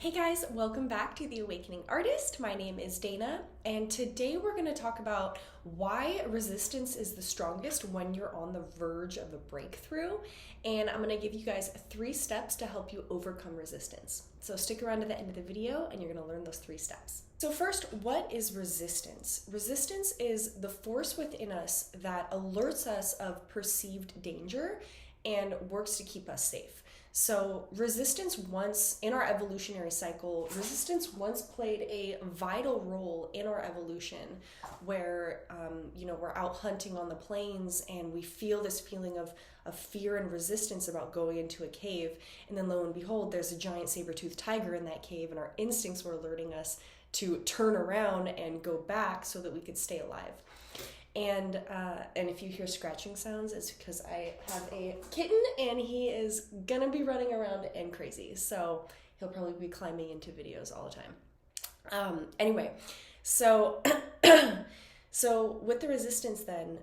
Hey guys, welcome back to The Awakening Artist. My name is Dana, and today we're going to talk about why resistance is the strongest when you're on the verge of a breakthrough. And I'm going to give you guys 3 steps to help you overcome resistance. So stick around to the end of the video and you're going to learn those 3 steps. So first, what is resistance? Resistance is the force within us that alerts us of perceived danger and works to keep us safe. So resistance once, in our evolutionary cycle, resistance once played a vital role in our evolution where, we're out hunting on the plains and we feel this feeling of fear and resistance about going into a cave. And then lo and behold, there's a giant saber-toothed tiger in that cave and our instincts were alerting us to turn around and go back so that we could stay alive. And if you hear scratching sounds, it's because I have a kitten and he is gonna be running around and crazy. So he'll probably be climbing into videos all the time. Anyway, so so with the resistance then,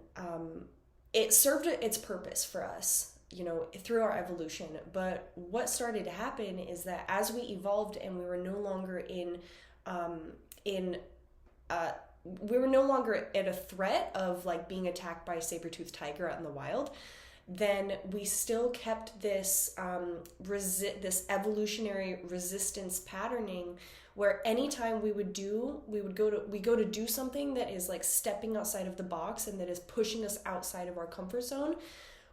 it served its purpose for us, through our evolution. But what started to happen is that as we evolved and we were no longer we were no longer at a threat of like being attacked by a saber-toothed tiger out in the wild, then we still kept this this evolutionary resistance patterning where anytime we go to do something that is like stepping outside of the box and that is pushing us outside of our comfort zone,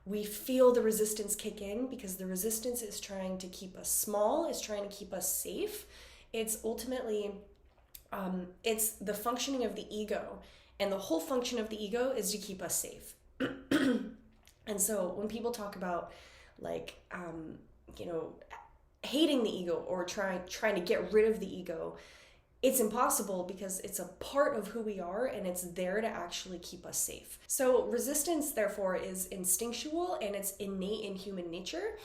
we feel the resistance kick in because the resistance is trying to keep us small, it's trying to keep us safe. It's ultimately it's the functioning of the ego, and the whole function of the ego is to keep us safe. And so when people talk about hating the ego or trying to get rid of the ego, it's impossible because it's a part of who we are and it's there to actually keep us safe. So resistance, therefore, is instinctual and it's innate in human nature.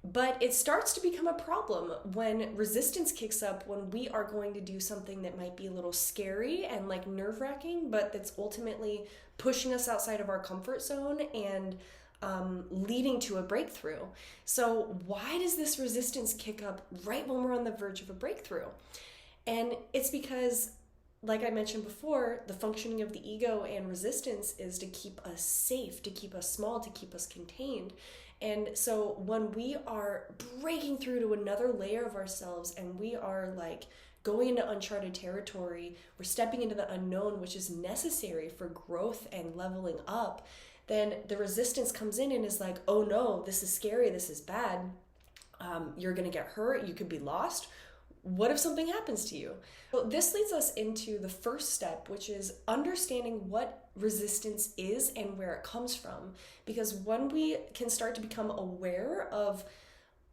But it starts to become a problem when resistance kicks up, when we are going to do something that might be a little scary and like nerve-wracking, but that's ultimately pushing us outside of our comfort zone and leading to a breakthrough. So why does this resistance kick up right when we're on the verge of a breakthrough? And it's because, like I mentioned before, the functioning of the ego and resistance is to keep us safe, to keep us small, to keep us contained. And so when we are breaking through to another layer of ourselves and we are like going into uncharted territory, we're stepping into the unknown, which is necessary for growth and leveling up, then the resistance comes in and is like, oh no, this is scary, this is bad. You're gonna get hurt, you could be lost. What if something happens to you? So this leads us into the first step, which is understanding what resistance is and where it comes from. Because when we can start to become aware of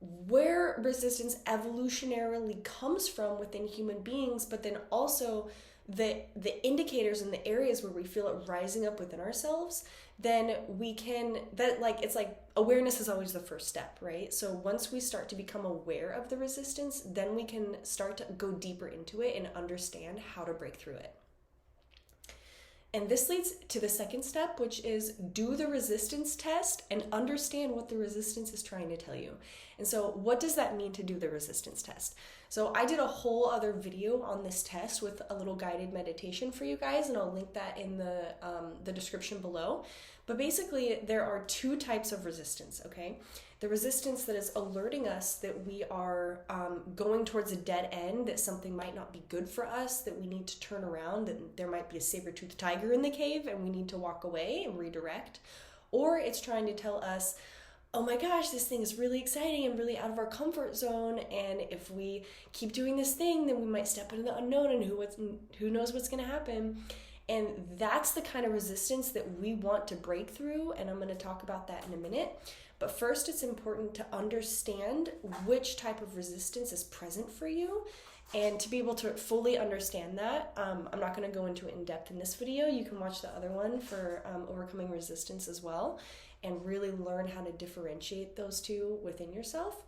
where resistance evolutionarily comes from within human beings, but then also the indicators and the areas where we feel it rising up within ourselves, then it's like awareness is always the first step, right? So once we start to become aware of the resistance, then we can start to go deeper into it and understand how to break through it. And this leads to the second step, which is do the resistance test and understand what the resistance is trying to tell you. And so what does that mean to do the resistance test? So I did a whole other video on this test with a little guided meditation for you guys, and I'll link that in the description below. But basically, there are 2 types of resistance, okay? The resistance that is alerting us that we are going towards a dead end, that something might not be good for us, that we need to turn around, that there might be a saber-toothed tiger in the cave and we need to walk away and redirect. Or it's trying to tell us, oh my gosh, this thing is really exciting and really out of our comfort zone, and if we keep doing this thing, then we might step into the unknown and who knows what's going to happen. And that's the kind of resistance that we want to break through, and I'm going to talk about that in a minute. But first, it's important to understand which type of resistance is present for you. And to be able to fully understand that, I'm not going to go into it in depth in this video. You can watch the other one for overcoming resistance as well, and really learn how to differentiate those 2 within yourself.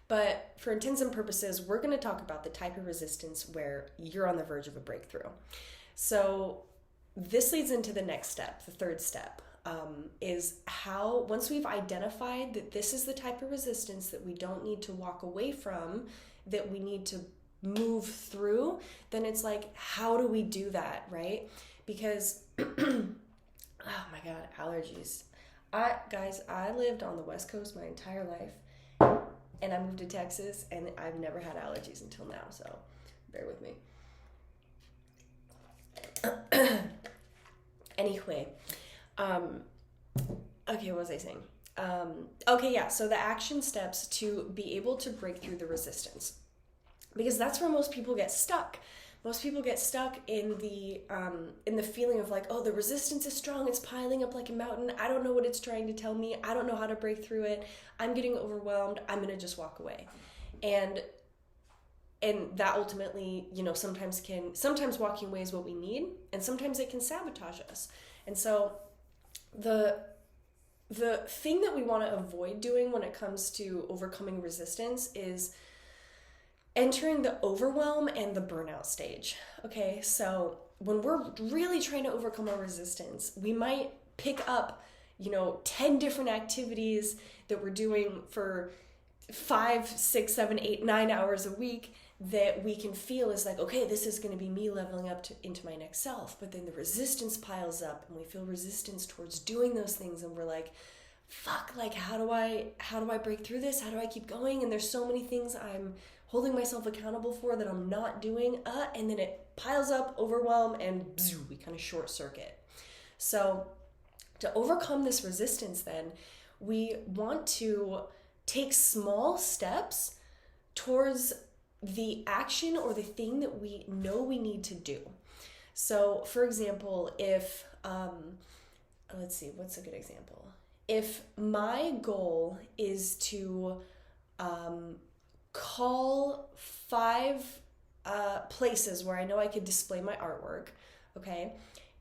But for intents and purposes, we're going to talk about the type of resistance where you're on the verge of a breakthrough. So this leads into the next step, the third step, is how, once we've identified that this is the type of resistance that we don't need to walk away from that we need to move through, then it's like, how do we do that, right? Because, oh my God, allergies. I lived on the West Coast my entire life, and I moved to Texas, and I've never had allergies until now, so bear with me. Anyway, okay, what was I saying? Okay, yeah, so the action steps to be able to break through the resistance, because that's where most people get stuck. Most people get stuck in the feeling of like, oh, the resistance is strong, it's piling up like a mountain, I don't know what it's trying to tell me, I don't know how to break through it, I'm getting overwhelmed, I'm gonna just walk away. And that ultimately, sometimes walking away is what we need, and sometimes it can sabotage us. And so the thing that we want to avoid doing when it comes to overcoming resistance is entering the overwhelm and the burnout stage. Okay, so when we're really trying to overcome our resistance, we might pick up, 10 different activities that we're doing for 5, 6, 7, 8, 9 hours a week that we can feel is like, okay, this is going to be me leveling up into my next self. But then the resistance piles up and we feel resistance towards doing those things, and we're like, fuck, like how do I break through this? How do I keep going? And there's so many things I'm holding myself accountable for that I'm not doing, and then it piles up, overwhelm, and we kind of short circuit. So to overcome this resistance, then we want to take small steps towards the action or the thing that we know we need to do. So for example, if let's see, what's a good example? If my goal is to call 5 places where I know I could display my artwork, okay,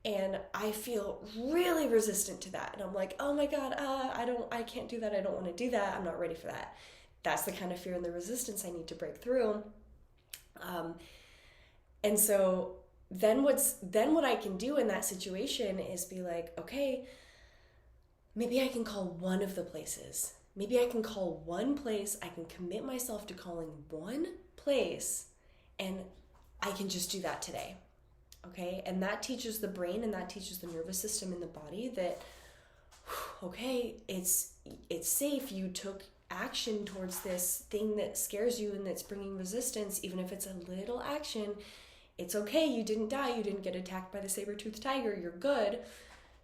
and I feel really resistant to that, and I'm like, oh my God, I can't do that, I don't want to do that, I'm not ready for that. That's the kind of fear and the resistance I need to break through. And so then what I can do in that situation is be like, okay, maybe I can call one of the places. Maybe I can call one place, I can commit myself to calling one place, and I can just do that today, okay? And that teaches the brain and that teaches the nervous system in the body that, okay, it's safe, you took action towards this thing that scares you and that's bringing resistance, even if it's a little action, it's okay, you didn't die, you didn't get attacked by the saber-toothed tiger, you're good.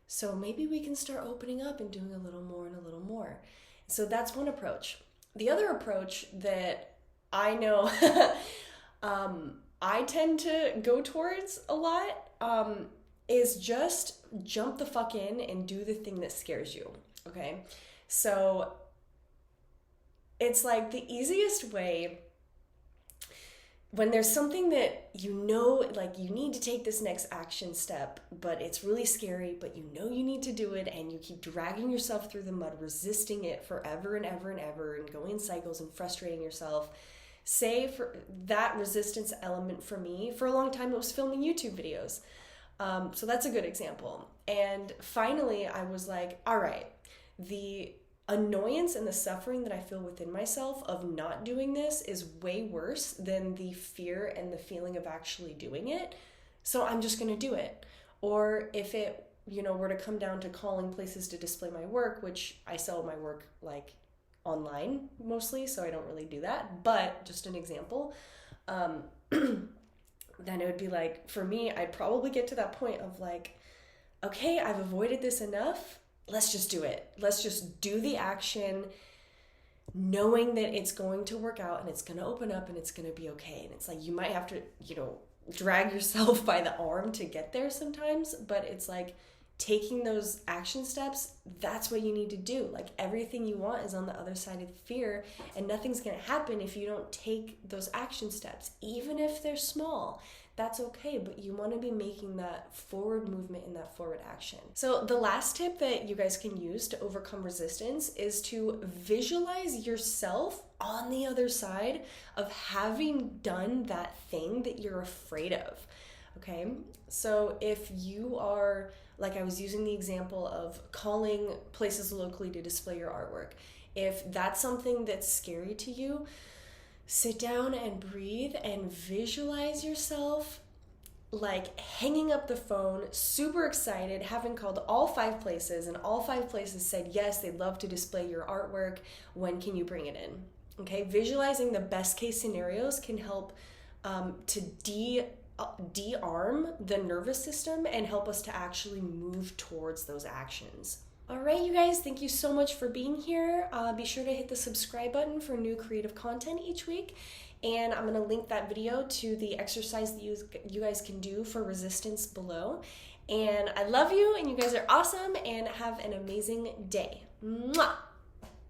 So maybe we can start opening up and doing a little more and a little more. So that's one approach. The other approach that I know I tend to go towards a lot is just jump the fuck in and do the thing that scares you, okay? So it's like the easiest way when there's something that like you need to take this next action step, but it's really scary, but you need to do it, and you keep dragging yourself through the mud, resisting it forever and ever and ever, and going in cycles and frustrating yourself. Say for that resistance element for me, for a long time, it was filming YouTube videos. So that's a good example. And finally, I was like, all right, the annoyance and the suffering that I feel within myself of not doing this is way worse than the fear and the feeling of actually doing it. So I'm just going to do it. Or if it, were to come down to calling places to display my work, which I sell my work like online mostly, so I don't really do that, but just an example, then it would be like, for me, I'd probably get to that point of like, okay, I've avoided this enough. Let's just do it. Let's just do the action, knowing that it's going to work out and it's going to open up and it's going to be okay. And it's like, you might have to, drag yourself by the arm to get there sometimes, but it's like taking those action steps, that's what you need to do. Like everything you want is on the other side of fear, and nothing's going to happen if you don't take those action steps, even if they're small. That's okay, but you want to be making that forward movement and that forward action. So the last tip that you guys can use to overcome resistance is to visualize yourself on the other side of having done that thing that you're afraid of, okay? So if you are, like I was using the example of calling places locally to display your artwork, if that's something that's scary to you, sit down and breathe and visualize yourself like hanging up the phone, super excited, having called all 5 places, and all 5 places said yes, they'd love to display your artwork. When can you bring it in? Okay, visualizing the best case scenarios can help to de-arm the nervous system and help us to actually move towards those actions. All right, you guys, thank you so much for being here. Be sure to hit the subscribe button for new creative content each week. And I'm going to link that video to the exercise that you guys can do for resistance below. And I love you, and you guys are awesome, and have an amazing day. Mwah!